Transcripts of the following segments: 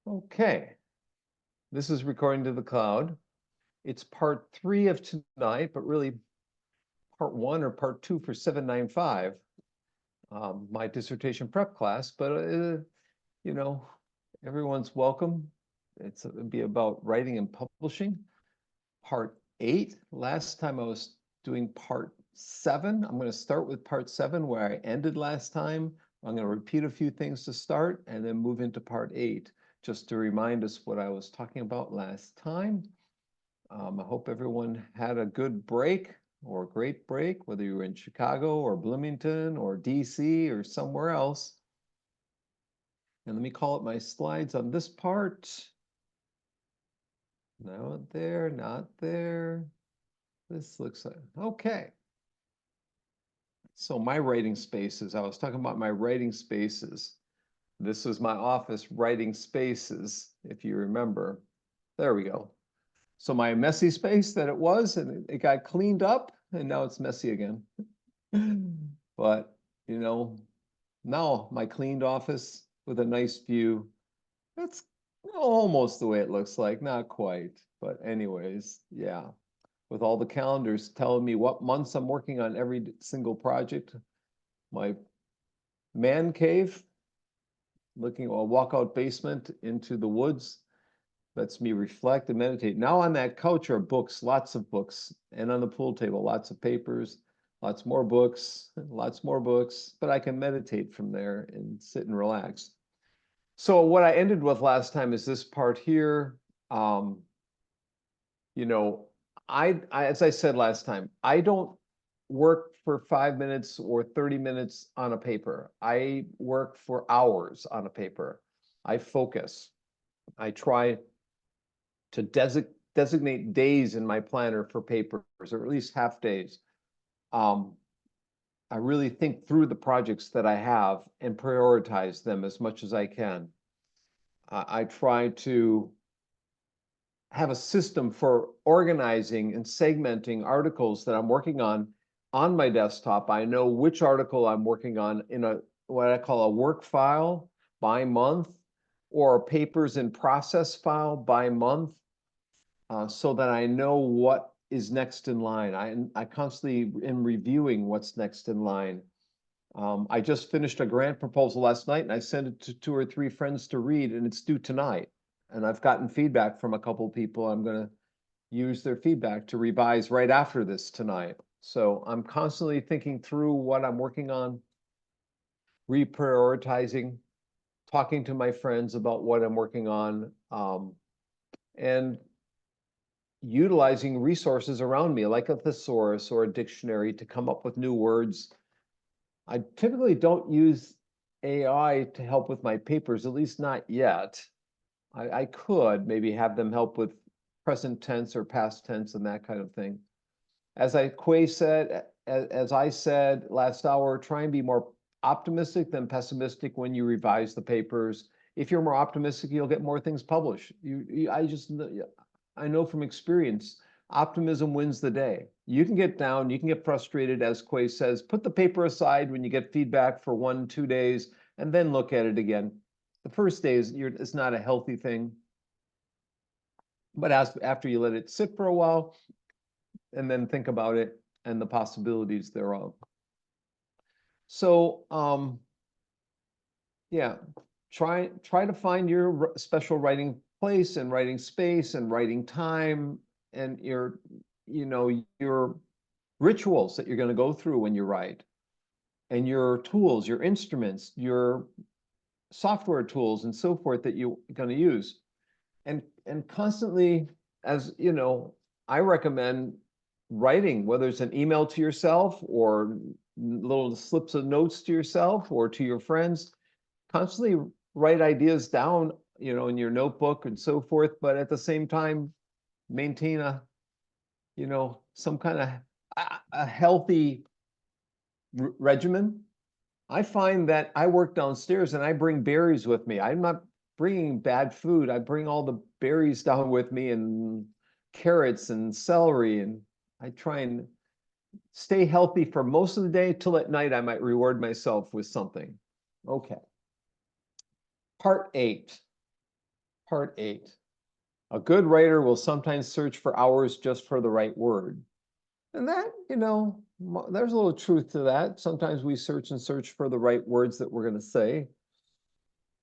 Okay, this is Recording to the Cloud. It's part 3 of tonight, but really part 1 or part 2 for 795, my dissertation prep class. But, you know, everyone's welcome. It'll be about writing and publishing. Part 8, last time I was doing part 7. I'm going to start with part 7 where I ended last time. I'm going to repeat a few things to start and then move into part 8, just to remind us what I was talking about last time. I hope everyone had a good break or a great break, whether you were in Chicago or Bloomington or DC or somewhere else. And let me call up my slides on this part. Not there, not there. This looks like, okay. So my writing spaces, I was talking about my writing spaces. This was my office writing spaces, if you remember. There we go. So my messy space that it was, and it got cleaned up, and now it's messy again. But, you know, now my cleaned office with a nice view, that's almost the way it looks like, not quite. But anyways, yeah, with all the calendars telling me what months I'm working on every single project. My man cave, looking a walkout basement into the woods, lets me reflect and meditate. Now on that couch are books, lots of books, and on the pool table, lots of papers, lots more books, lots more books, but I can meditate from there and sit and relax. So what I ended with last time is this part here. You know, as I said last time, I don't work for 5 minutes or 30 minutes on a paper. I work for hours on a paper. I focus. I try to designate days in my planner for papers, or at least half days. I really think through the projects that I have and prioritize them as much as I can. I try to have a system for organizing and segmenting articles that I'm working on my desktop. I know which article I'm working on in what I call a work file by month, or a papers in process file by month, so that I know what is next in line. I constantly am reviewing what's next in line. I just finished a grant proposal last night, and I sent it to 2 or 3 friends to read, and it's due tonight. And I've gotten feedback from a couple of people. I'm going to use their feedback to revise right after this tonight. So I'm constantly thinking through what I'm working on, reprioritizing, talking to my friends about what I'm working on, and utilizing resources around me, like a thesaurus or a dictionary, to come up with new words. I typically don't use AI to help with my papers, at least not yet. I could maybe have them help with present tense or past tense and that kind of thing. As Quay said, as I said last hour, try and be more optimistic than pessimistic when you revise the papers. If you're more optimistic, you'll get more things published. I know from experience, optimism wins the day. You can get down, you can get frustrated, as Quay says, put the paper aside when you get feedback for 1-2 days, and then look at it again. The first day it's not a healthy thing. But after you let it sit for a while, and then think about it and the possibilities thereof. So, yeah, try to find your special writing place and writing space and writing time, and your rituals that you're going to go through when you write, and your tools, your instruments, your software tools, and so forth that you're going to use, and constantly, as you know, I recommend writing, whether it's an email to yourself or little slips of notes to yourself or to your friends. Constantly write ideas down, in your notebook and so forth, but at the same time, maintain some kind of a healthy regimen. I find that I work downstairs and I bring berries with me. I'm not bringing bad food. I bring all the berries down with me, and carrots and celery, and I try and stay healthy for most of the day, till at night I might reward myself with something. Okay. Part 8. Part 8. A good writer will sometimes search for hours just for the right word. And that, there's a little truth to that. Sometimes we search for the right words that we're going to say.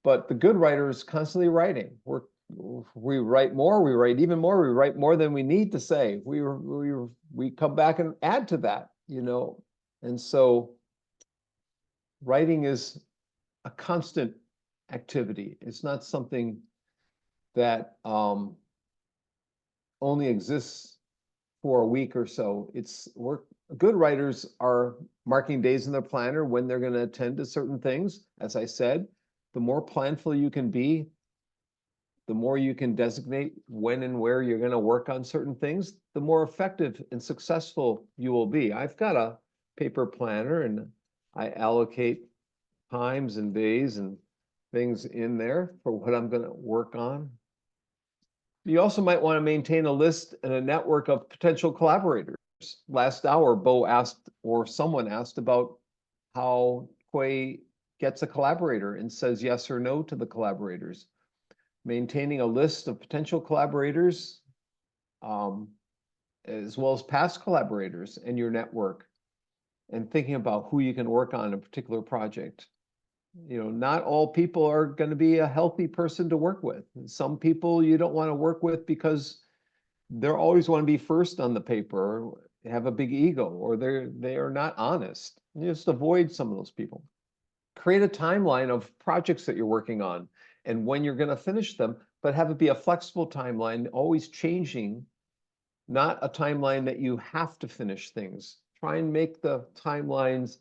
But the good writer is constantly writing. We write more, we write even more, we write more than we need to say. We come back and add to that, And so writing is a constant activity. It's not something that only exists for a week or so. Good writers are marking days in their planner when they're going to attend to certain things. As I said, the more planful you can be, the more you can designate when and where you're going to work on certain things, the more effective and successful you will be. I've got a paper planner and I allocate times and days and things in there for what I'm going to work on. You also might want to maintain a list and a network of potential collaborators. Last hour, Bo asked, or someone asked about how Quay gets a collaborator and says yes or no to the collaborators. Maintaining a list of potential collaborators, as well as past collaborators in your network, and thinking about who you can work on a particular project. Not all people are going to be a healthy person to work with. Some people you don't want to work with because they're always want to be first on the paper, or have a big ego, or they are not honest. Just avoid some of those people. Create a timeline of projects that you're working on and when you're going to finish them, but have it be a flexible timeline, always changing, not a timeline that you have to finish things. Try and make the timelines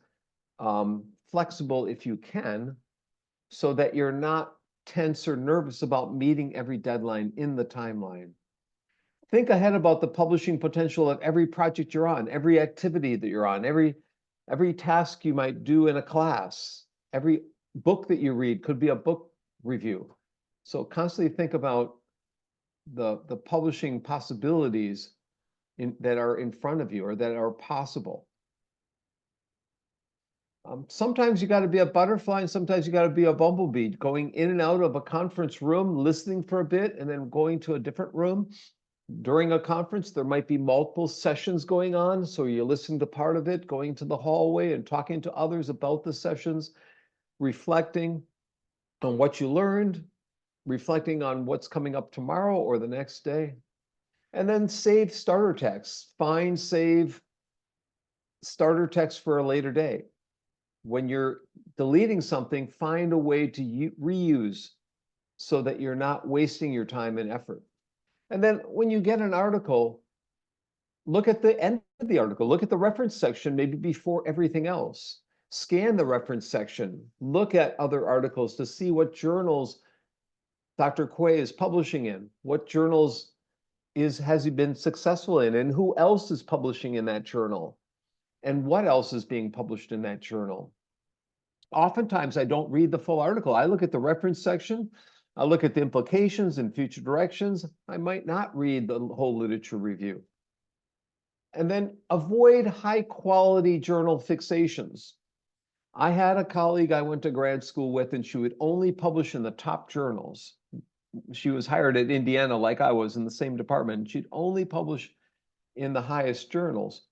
flexible if you can, so that you're not tense or nervous about meeting every deadline in the timeline. Think ahead about the publishing potential of every project you're on, every activity that you're on, every task you might do in a class, every book that you read could be a book review. So constantly think about the publishing possibilities that are in front of you or that are possible. Sometimes you got to be a butterfly and sometimes you got to be a bumblebee, going in and out of a conference room, listening for a bit, and then going to a different room. During a conference, there might be multiple sessions going on, so you listen to part of it, going to the hallway and talking to others about the sessions, reflecting on what you learned, reflecting on what's coming up tomorrow or the next day. And then save starter texts. Find, save starter text for a later day. When you're deleting something, find a way to reuse so that you're not wasting your time and effort. And then when you get an article, look at the end of the article, look at the reference section, maybe before everything else. Scan the reference section, look at other articles to see what journals Dr. Quay is publishing in, what journals has he been successful in, and who else is publishing in that journal, and what else is being published in that journal. Oftentimes, I don't read the full article. I look at the reference section, I look at the implications and future directions. I might not read the whole literature review. And then avoid high-quality journal fixations. I had a colleague I went to grad school with, and she would only publish in the top journals. She was hired at Indiana like I was in the same department. She'd only publish in the highest journals.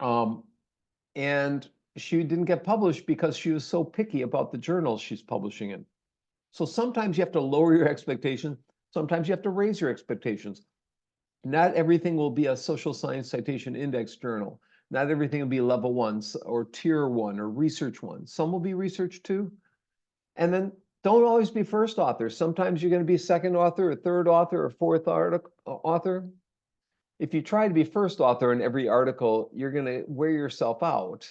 And she didn't get published because she was so picky about the journals she's publishing in. So sometimes you have to lower your expectations. Sometimes you have to raise your expectations. Not everything will be a social science citation index journal. Not everything will be level 1 or tier 1 or research 1. Some will be research 2. And then don't always be first author. Sometimes you're going to be second author or third author or fourth author. If you try to be first author in every article, you're going to wear yourself out.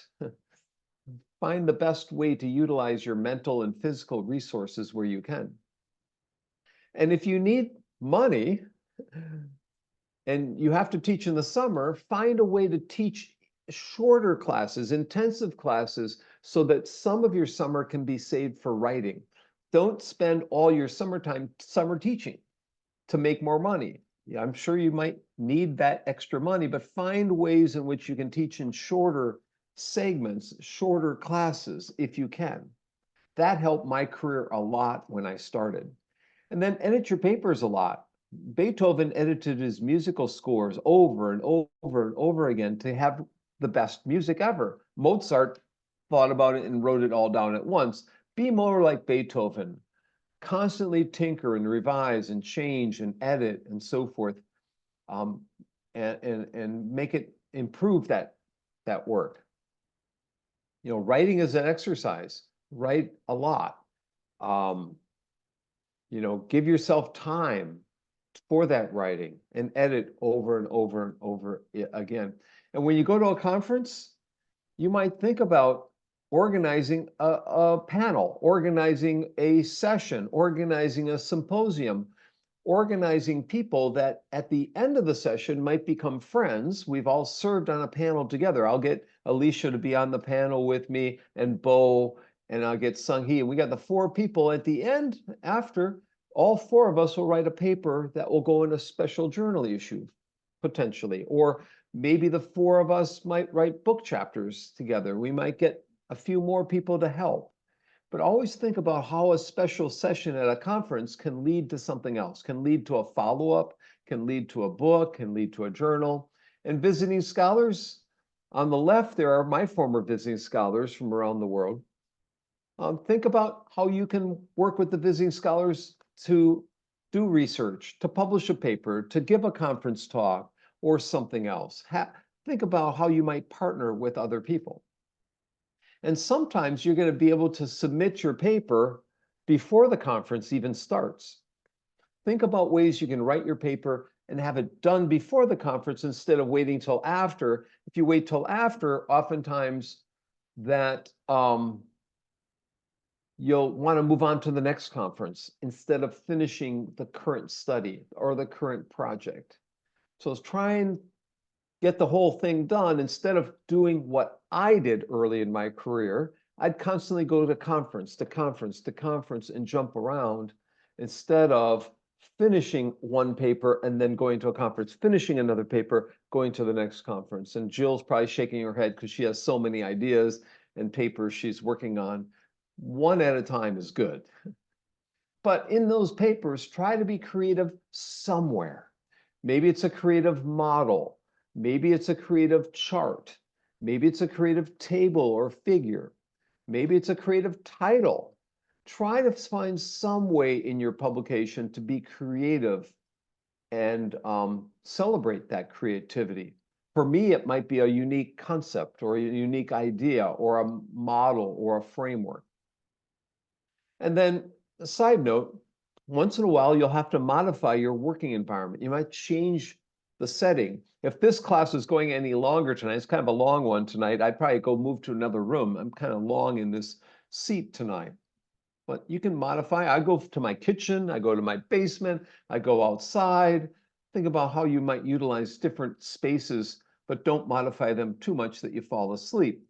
Find the best way to utilize your mental and physical resources where you can. And if you need money and you have to teach in the summer, find a way to teach shorter classes, intensive classes, so that some of your summer can be saved for writing. Don't spend all your summer teaching to make more money. Yeah, I'm sure you might need that extra money, but find ways in which you can teach in shorter segments, shorter classes, if you can. That helped my career a lot when I started. And then edit your papers a lot. Beethoven edited his musical scores over and over and over again to have the best music ever. Mozart thought about it and wrote it all down at once. Be more like Beethoven. Constantly tinker and revise and change and edit and so forth, um, and make it improve that work. You know, writing is an exercise. Write a lot. You know, give yourself time for that writing and edit over and over and over again. And when you go to a conference, you might think about organizing a panel, organizing a session, organizing a symposium, organizing people that at the end of the session might become friends. We've all served on a panel together. I'll get Alicia to be on the panel with me, and Bo, and I'll get Sung Hee. And we got the 4 people at the end. After, all 4 of us will write a paper that will go in a special journal issue, potentially. Or maybe the 4 of us might write book chapters together. We might get a few more people to help. But always think about how a special session at a conference can lead to something else, can lead to a follow-up, can lead to a book, can lead to a journal. And visiting scholars, on the left, there are my former visiting scholars from around the world. Think about how you can work with the visiting scholars to do research, to publish a paper, to give a conference talk, or something else. Think about how you might partner with other people. And sometimes you're going to be able to submit your paper before the conference even starts. Think about ways you can write your paper and have it done before the conference instead of waiting till after. If you wait till after, oftentimes that you'll want to move on to the next conference instead of finishing the current study or the current project. So try and get the whole thing done instead of doing what I did early in my career. I'd constantly go to conference to conference to conference and jump around instead of finishing one paper and then going to a conference, finishing another paper, going to the next conference. And Jill's probably shaking her head because she has so many ideas and papers she's working on. One at a time is good. But in those papers, try to be creative somewhere. Maybe it's a creative model. Maybe it's a creative chart. Maybe it's a creative table or figure. Maybe it's a creative title. Try to find some way in your publication to be creative and celebrate that creativity. For me, it might be a unique concept or a unique idea or a model or a framework. And then a side note, once in a while, you'll have to modify your working environment. You might change the setting. If this class is going any longer tonight, it's kind of a long one tonight, I'd probably go move to another room. I'm kind of long in this seat tonight. But you can modify. I go to my kitchen, I go to my basement, I go outside. Think about how you might utilize different spaces, but don't modify them too much that you fall asleep.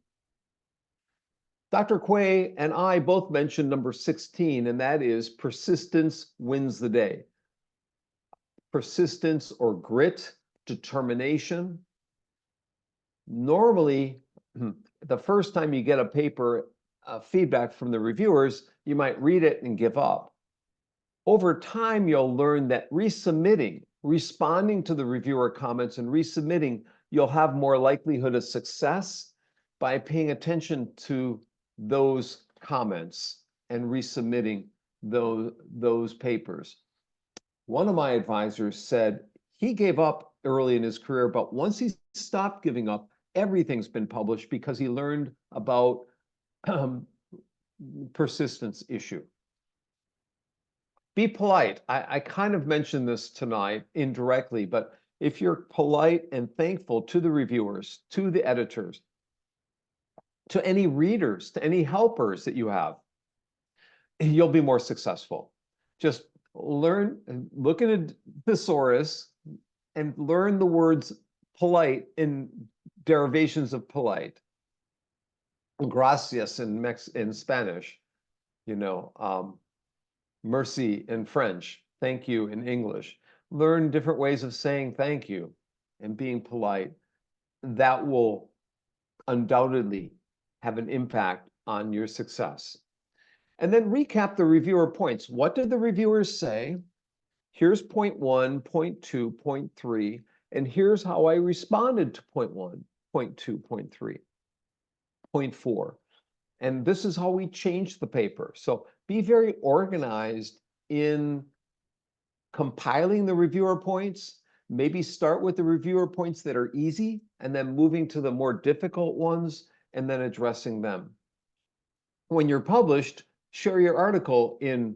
Dr. Quay and I both mentioned number 16, and that is persistence wins the day. Persistence or grit, determination. Normally, the first time you get a paper feedback from the reviewers, you might read it and give up. Over time, you'll learn that resubmitting, responding to the reviewer comments and resubmitting, you'll have more likelihood of success by paying attention to those comments and resubmitting those papers. One of my advisors said he gave up early in his career, but once he stopped giving up, everything's been published because he learned about persistence issue. Be polite. I kind of mentioned this tonight indirectly, but if you're polite and thankful to the reviewers, to the editors, to any readers, to any helpers that you have, you'll be more successful. Just learn, look at a thesaurus and learn the words polite in derivations of polite. Gracias in Spanish, you know, mercy in French, thank you in English. Learn different ways of saying thank you and being polite. That will undoubtedly have an impact on your success. And then recap the reviewer points. What did the reviewers say? Here's point 1, point 2, point 3, and here's how I responded to point 1, point 2, point 3, point 4. And this is how we changed the paper. So be very organized in compiling the reviewer points. Maybe start with the reviewer points that are easy, and then moving to the more difficult ones, and then addressing them. When you're published, share your article in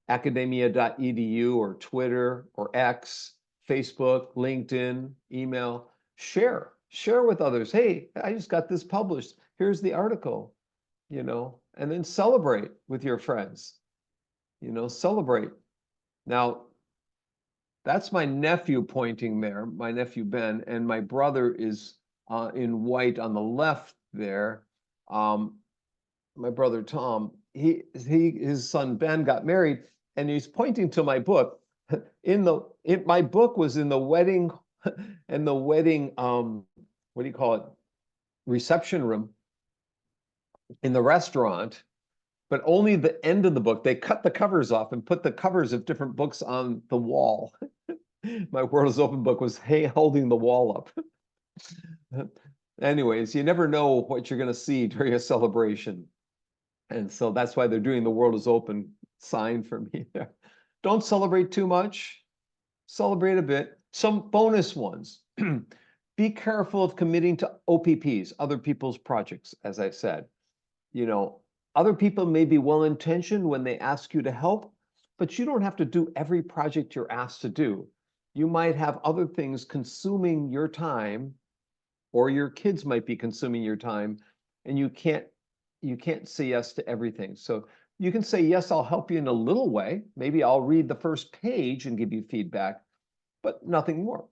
academia.edu or Twitter or X, Facebook, LinkedIn, email. Share with others. Hey, I just got this published. Here's the article, and then celebrate with your friends, celebrate. Now, that's my nephew pointing there, my nephew Ben, and my brother is in white on the left there. My brother Tom, his son Ben got married, and he's pointing to my book. My book was in the wedding, and the wedding, what do you call it, reception room in the restaurant, but only the end of the book. They cut the covers off and put the covers of different books on the wall. My World is Open book was holding the wall up. Anyways, you never know what you're going to see during a celebration. And so that's why they're doing the World is Open sign for me there. Don't celebrate too much. Celebrate a bit. Some bonus ones. Be careful of committing to OPPs, other people's projects, as I said. Other people may be well-intentioned when they ask you to help, but you don't have to do every project you're asked to do. You might have other things consuming your time, or your kids might be consuming your time, and you can't say yes to everything. So you can say, yes, I'll help you in a little way. Maybe I'll read the first page and give you feedback, but nothing more.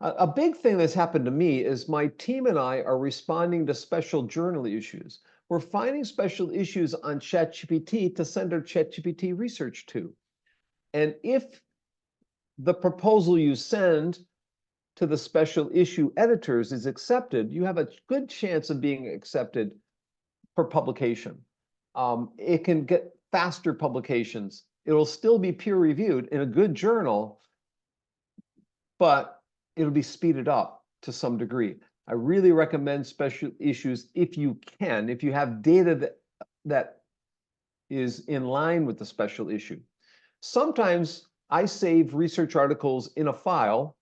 A big thing that's happened to me is my team and I are responding to special journal issues. We're finding special issues on ChatGPT to send our ChatGPT research to. And if the proposal you send to the special issue editors is accepted, you have a good chance of being accepted for publication. It can get faster publications. It'll still be peer reviewed in a good journal, but it'll be speeded up to some degree. I really recommend special issues if you can, if you have data that is in line with the special issue. Sometimes I save research articles in a file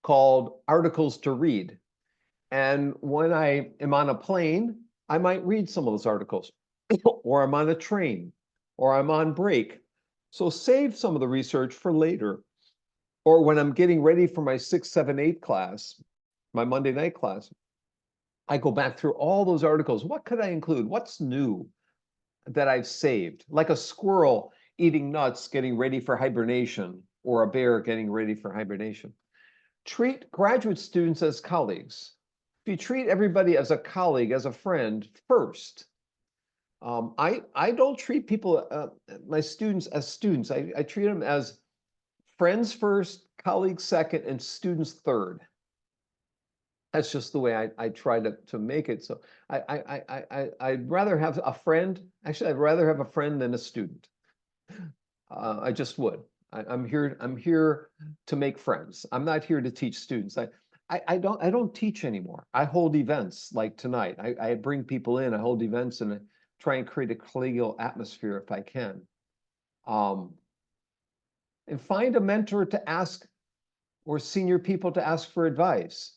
called articles to read. And when I am on a plane, I might read some of those articles, or I'm on a train, or I'm on break. So save some of the research for later. Or when I'm getting ready for my 6, 7, 8 class, my Monday night class, I go back through all those articles. What could I include? What's new that I've saved? Like a squirrel eating nuts, getting ready for hibernation, or a bear getting ready for hibernation. Treat graduate students as colleagues. If you treat everybody as a colleague, as a friend first, I don't treat people, my students, as students. I treat them as friends first, colleagues second, and students third. That's just the way I try to make it. So I'd rather have a friend. Actually, I'd rather have a friend than a student. I just would. I'm here to make friends. I'm not here to teach students. I don't teach anymore. I hold events like tonight. I bring people in. I hold events and I try and create a collegial atmosphere if I can. And find a mentor to ask, or senior people to ask for advice.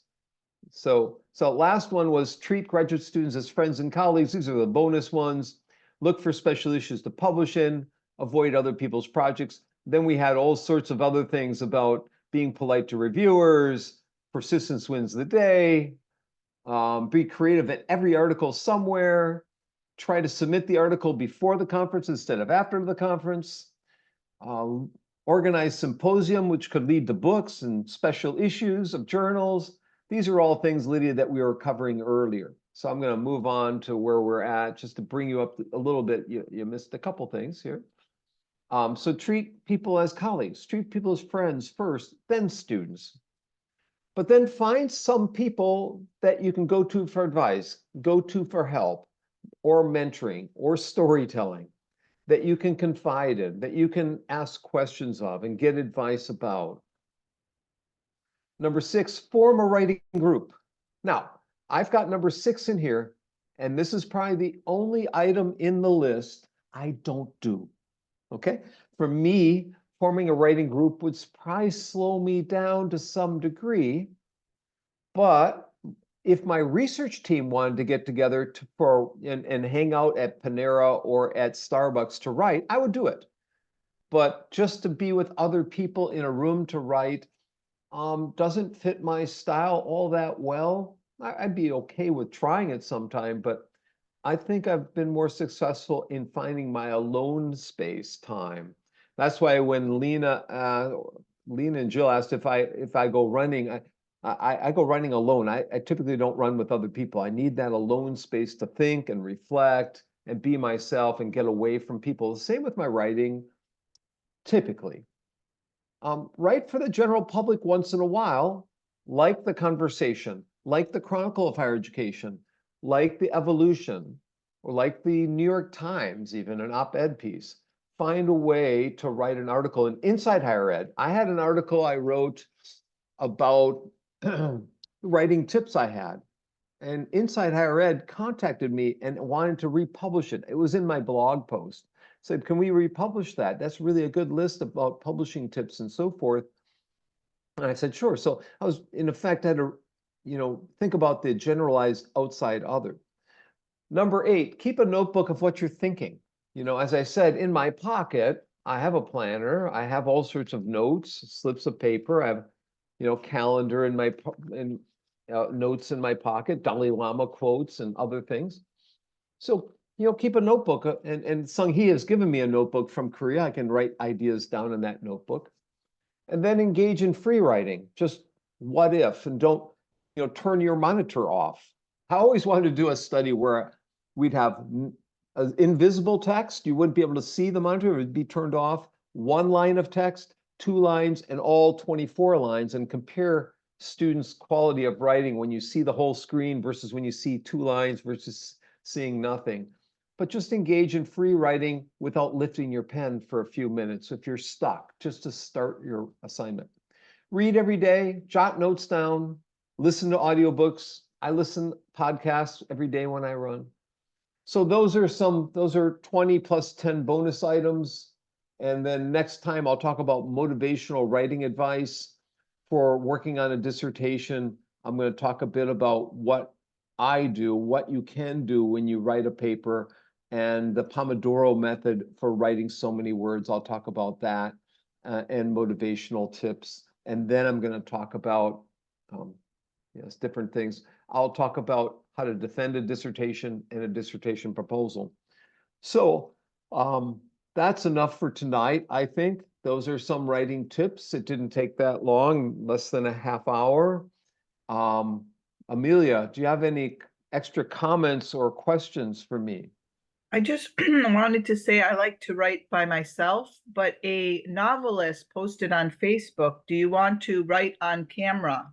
So last one was treat graduate students as friends and colleagues. These are the bonus ones. Look for special issues to publish in. Avoid other people's projects. Then we had all sorts of other things about being polite to reviewers, persistence wins the day, be creative in every article somewhere, try to submit the article before the conference instead of after the conference, organize symposium, which could lead to books and special issues of journals. These are all things, Lydia, that we were covering earlier. So I'm going to move on to where we're at, just to bring you up a little bit. You missed a couple things here. So treat people as colleagues, treat people as friends first, then students. But then find some people that you can go to for advice, go to for help. or mentoring or storytelling that you can confide in, that you can ask questions of and get advice about. Number 6, form a writing group. Now, I've got number 6 in here, and this is probably the only item in the list I don't do. Okay? For me, forming a writing group would probably slow me down to some degree, but if my research team wanted to get together and hang out at Panera or at Starbucks to write, I would do it. But just to be with other people in a room to write doesn't fit my style all that well. I'd be okay with trying it sometime, but I think I've been more successful in finding my alone space time. That's why when Lena and Jill asked if I go running, I go running alone. I typically don't run with other people. I need that alone space to think and reflect and be myself and get away from people. The same with my writing, typically. Write for the general public once in a while, like The Conversation, like the Chronicle of Higher Education, like the Evolution, or like the New York Times, even an op-ed piece. Find a way to write an article in Inside Higher Ed. I had an article I wrote about writing tips I had, and Inside Higher Ed contacted me and wanted to republish it. It was in my blog post. Said, can we republish that? That's really a good list about publishing tips and so forth. And I said, sure. So I was, in effect, had to, think about the generalized outside other. Number 8, keep a notebook of what you're thinking. As I said, in my pocket, I have a planner. I have all sorts of notes, slips of paper. I have, calendar in my notes in my pocket, Dalai Lama quotes and other things. So, keep a notebook, and Sung-hee has given me a notebook from Korea. I can write ideas down in that notebook. And then engage in free writing, just what if, and don't, turn your monitor off. I always wanted to do a study where we'd have invisible text. You wouldn't be able to see the monitor. It would be turned off. 1 line of text, 2 lines, and all 24 lines, and compare students' quality of writing when you see the whole screen versus when you see 2 lines versus seeing nothing. But just engage in free writing without lifting your pen for a few minutes if you're stuck, just to start your assignment. Read every day, jot notes down, listen to audiobooks. I listen to podcasts every day when I run. So those are 20 plus 10 bonus items. And then next time I'll talk about motivational writing advice for working on a dissertation. I'm going to talk a bit about what I do, what you can do when you write a paper, and the Pomodoro method for writing so many words. I'll talk about that and motivational tips. And then I'm going to talk about different things. I'll talk about how to defend a dissertation and a dissertation proposal. So that's enough for tonight, I think. Those are some writing tips. It didn't take that long, less than a half hour. Amelia, do you have any extra comments or questions for me? I just wanted to say I like to write by myself, but a novelist posted on Facebook, do you want to write on camera?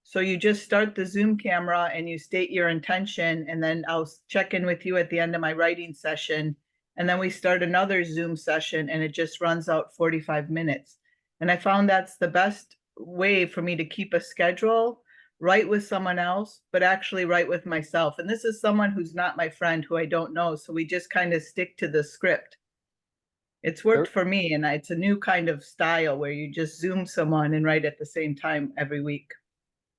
So you just start the Zoom camera and you state your intention, and then I'll check in with you at the end of my writing session. And then we start another Zoom session and it just runs out 45 minutes. And I found that's the best way for me to keep a schedule, write with someone else, but actually write with myself. And this is someone who's not my friend, who I don't know. So we just kind of stick to the script. It's worked for me, and it's a new kind of style where you just Zoom someone and write at the same time every week.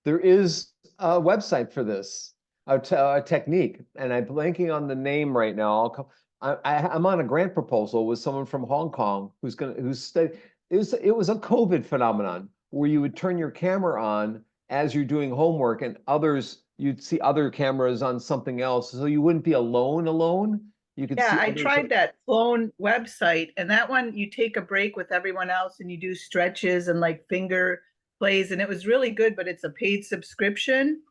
There is a website for this, a technique, and I'm blanking on the name right now. I'm on a grant proposal with someone from Hong Kong who's studied. It was a COVID phenomenon where you would turn your camera on as you're doing homework, and you'd see other cameras on something else, so you wouldn't be alone. You could see Yeah, I others. tried that phone website, and that one you take a break with everyone else and you do stretches and like finger plays, and it was really good, but it's a paid subscription.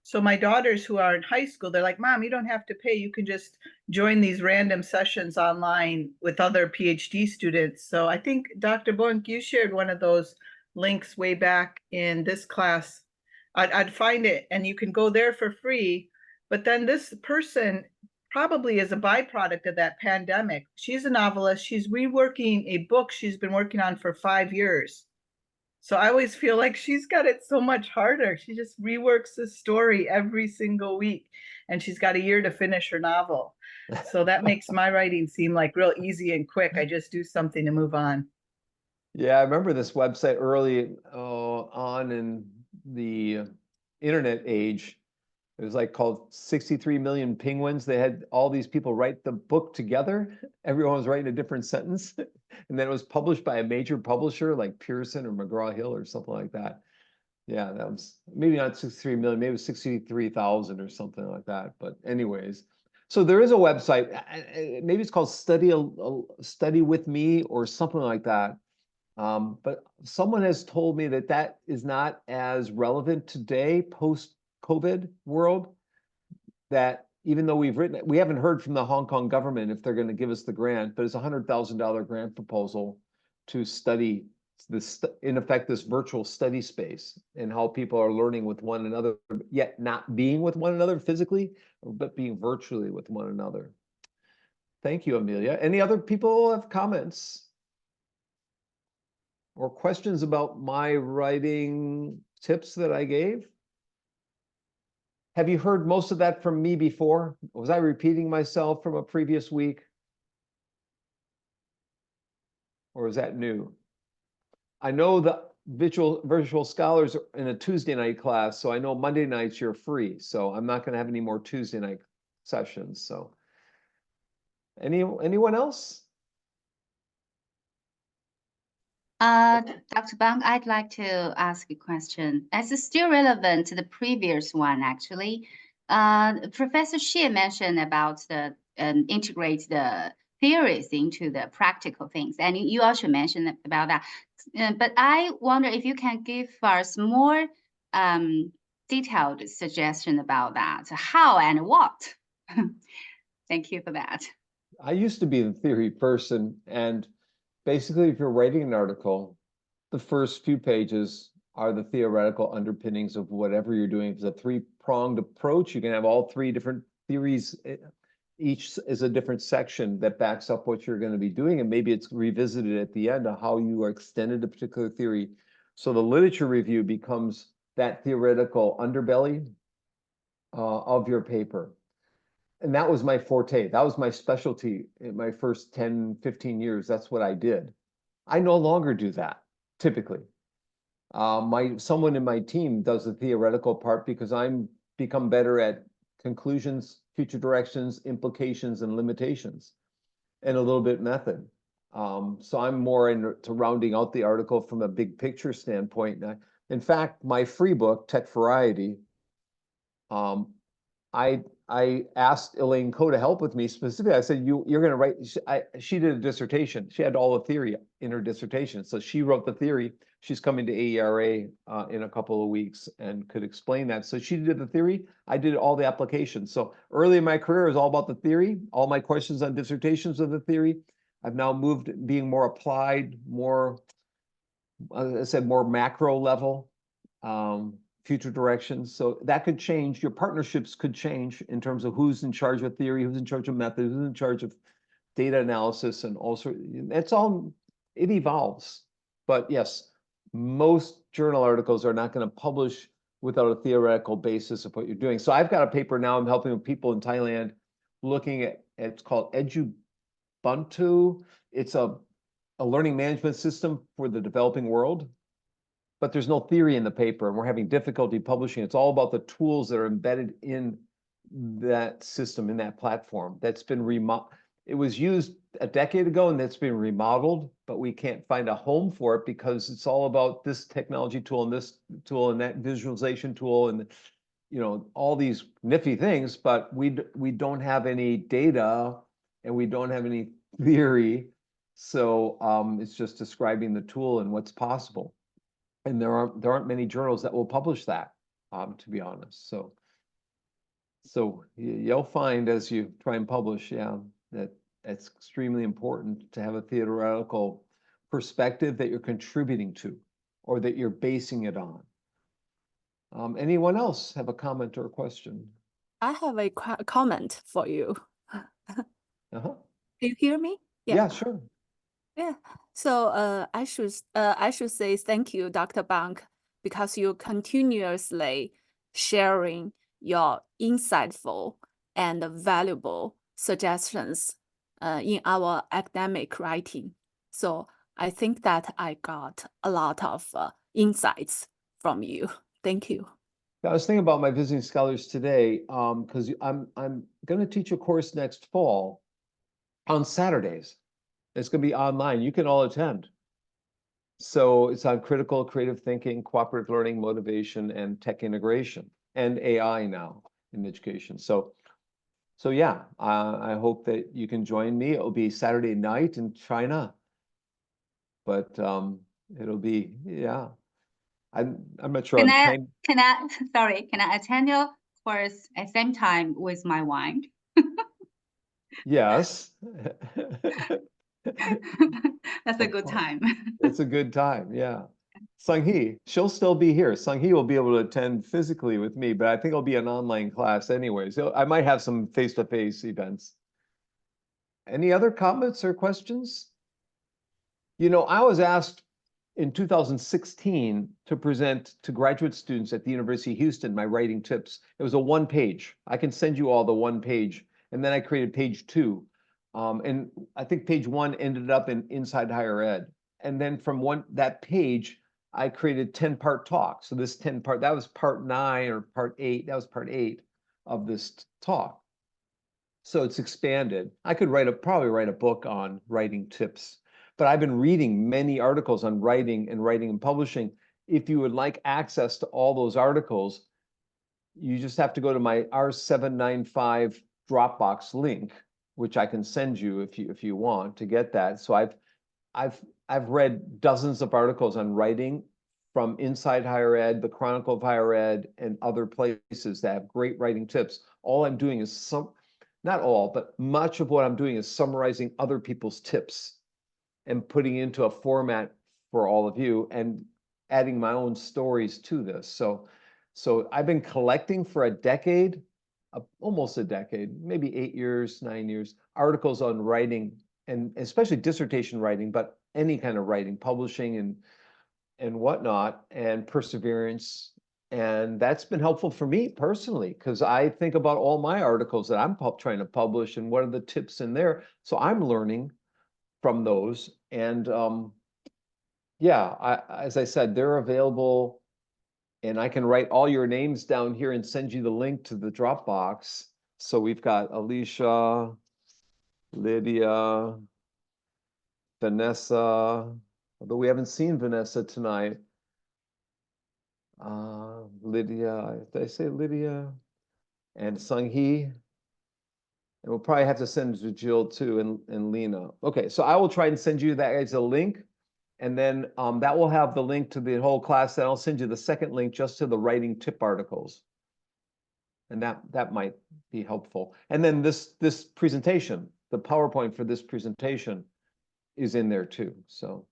So my daughters who are in high school, they're like, Mom, you don't have to pay. You can just join these random sessions online with other PhD students. So I think, Dr. Bonk, you shared one of those links way back in this class. I'd find it, and you can go there for free. But then this person probably as a byproduct of that pandemic. She's a novelist. She's reworking a book she's been working on for 5 years. So I always feel like she's got it so much harder. She just reworks the story every single week, and she's got a year to finish her novel. So that makes my writing seem like real easy and quick. I just do something to move on. Yeah, I remember this website early on in the internet age. It was like called 63 Million Penguins. They had all these people write the book together. Everyone was writing a different sentence. And then it was published by a major publisher like Pearson or McGraw-Hill or something like that. Yeah, that was maybe not 63 million, maybe it was 63,000 or something like that. But anyways, so there is a website, maybe it's called Study with Me or something like that. But someone has told me that that is not as relevant today, post-COVID world, that even though we haven't heard from the Hong Kong government if they're going to give us the grant, but it's a $100,000 grant proposal to study this, in effect, this virtual study space and how people are learning with one another, yet not being with one another physically, but being virtually with one another. Thank you, Amelia. Any other people have comments or questions about my writing tips that I gave? Have you heard most of that from me before? Was I repeating myself from a previous week? Or is that new? I know the virtual scholars are in a Tuesday night class, so I know Monday nights you're free. So I'm not going to have any more Tuesday night sessions. So anyone else? Dr. Bonk, I'd like to ask a question. It's still relevant to the previous one, actually. Professor Xie mentioned about the integrate the theories into the practical things, and you also mentioned about that. But I wonder if you can give us more detailed suggestion about that. How and what? Thank you for that. I used to be the theory person, and basically, if you're writing an article, the first few pages are the theoretical underpinnings of whatever you're doing. If it's a three-pronged approach, you can have all three different theories. Each is a different section that backs up what you're going to be doing, and maybe it's revisited at the end of how you extended a particular theory. So the literature review becomes that theoretical underbelly of your paper. And that was my forte. That was my specialty in my first 10, 15 years. That's what I did. I no longer do that, typically. Someone in my team does the theoretical part because I'm become better at conclusions, future directions, implications, and limitations, and a little bit method. So I'm more into rounding out the article from a big picture standpoint. In fact, my free book, Tech Variety, I asked Elaine Coe to help with me specifically. I said, you're going to write, she did a dissertation. She had all the theory in her dissertation. So she wrote the theory. She's coming to AERA in a couple of weeks and could explain that. So she did the theory. I did all the applications. So early in my career, it was all about the theory. All my questions on dissertations of the theory. I've now moved being more applied, more, as I said, more macro level. Future directions. So that could change. Your partnerships could change in terms of who's in charge of theory, who's in charge of method, who's in charge of data analysis, and also it evolves. But yes, most journal articles are not going to publish without a theoretical basis of what you're doing. So I've got a paper now. I'm helping people in Thailand looking at it's called Edubuntu. It's a learning management system for the developing world. But there's no theory in the paper, and we're having difficulty publishing. It's all about the tools that are embedded in that system, in that platform. That's been remodeled. It was used a decade ago, and that's been remodeled, but we can't find a home for it because it's all about this technology tool and this tool and that visualization tool and all these nifty things. But we don't have any data, and we don't have any theory. So it's just describing the tool and what's possible. And there aren't many journals that will publish that, to be honest. So you'll find as you try and publish, that it's extremely important to have a theoretical perspective that you're contributing to, or that you're basing it on. Anyone else have a comment or a question? I have a comment for you. Uh-huh. Do you hear me? Yeah, sure. Yeah. So I should say thank you, Dr. Bonk, because you continuously sharing your insightful and valuable suggestions in our academic writing. So I think that I got a lot of insights from you. Thank you. I was thinking about my visiting scholars today, because I'm going to teach a course next fall on Saturdays. It's going to be online. You can all attend. So it's on critical creative thinking, cooperative learning, motivation, and tech integration, and AI now in education. So yeah, I hope that you can join me. It'll be Saturday night in China, but it'll be, yeah. I'm not sure. Can I attend your course at same time with my wine? Yes. That's a Of good course. time. It's a good time, yeah. Sung-hee, she'll still be here. Sung-hee will be able to attend physically with me, but I think it'll be an online class anyway. So I might have some face-to-face events. Any other comments or questions? You know, I was asked in 2016 to present to graduate students at the University of Houston my writing tips. It was a one page. I can send you all the one page. And then I created page 2. And I think page 1 ended up in Inside Higher Ed. And then from that page, I created 10-part talk. So this 10-part, that was part 9 or part 8. That was part 8 of this talk. So it's expanded. I could probably write a book on writing tips, but I've been reading many articles on writing and publishing. If you would like access to all those articles, you just have to go to my R795 Dropbox link, which I can send you if you want to get that. So I've read dozens of articles on writing from Inside Higher Ed, the Chronicle of Higher Ed, and other places that have great writing tips. All I'm doing is not all, but much of what I'm doing is summarizing other people's tips and putting into a format for all of you and adding my own stories to this. So I've been collecting for a decade, almost a decade, maybe 8 years, 9 years, articles on writing, and especially dissertation writing, but any kind of writing, publishing and whatnot, and perseverance. And that's been helpful for me personally, because I think about all my articles that I'm trying to publish and what are the tips in there. So I'm learning from those. And yeah, as I said, they're available, and I can write all your names down here and send you the link to the Dropbox. So we've got Alicia, Lydia, Vanessa, although we haven't seen Vanessa tonight. Lydia, did I say Lydia? And Sung-hee. And we'll probably have to send it to Jill too, and Lena. Okay, so I will try and send you that as a link. And then that will have the link to the whole class. And I'll send you the second link just to the writing tip articles. And that might be helpful. And then this presentation, the PowerPoint for this presentation is in there too. So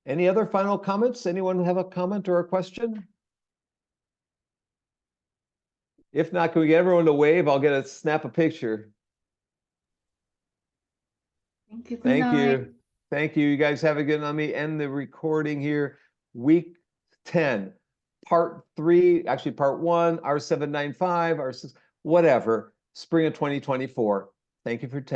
any other final comments? Anyone have a comment or a question? If not, can we get everyone to wave? I'll snap a picture. Thank you. Thank you. Thank you. You guys have a good night. Let me end the recording here. Week 10, part 3, actually part 1, R795, R6, whatever, spring of 2024. Thank you for attending.